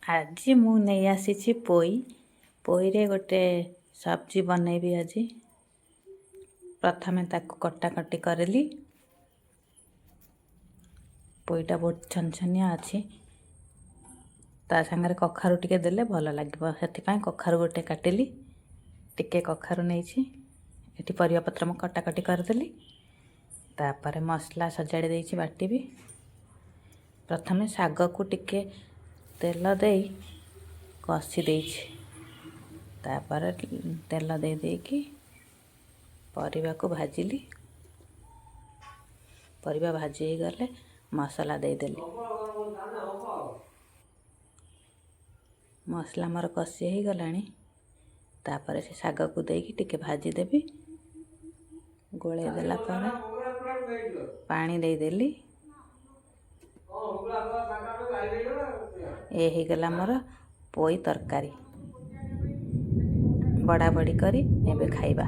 आज मु नहीं आसी पोई पोईरे गोटे सब्जी बनैबी। आज प्रथमे ताकू कटाकटी करली। पोईटा बहुत छनछनिया अच्छी ता संगे कखारु टिके देले भल लगे से कखारु गोटे काटिली। टिके कखारु नहीं ये परिया पत्र मैं कटाकटी करदेली। तापर मसला सजाड़ी देछि बाटी भी। प्रथमे शाग को टिके तेल दे कषि देछि। तापर तेल दे देकी परिवा को भाजिली। परिवा भाजी ही गले मसला दे देली। मसला मोर कषि ही गलानी। तापर से शाग को देकी टिके भाजी देबी। गोले देला पर पानी दे देली। ये गला मोर पोई तरकारी बड़ा बड़ी करी एबे खाइबा।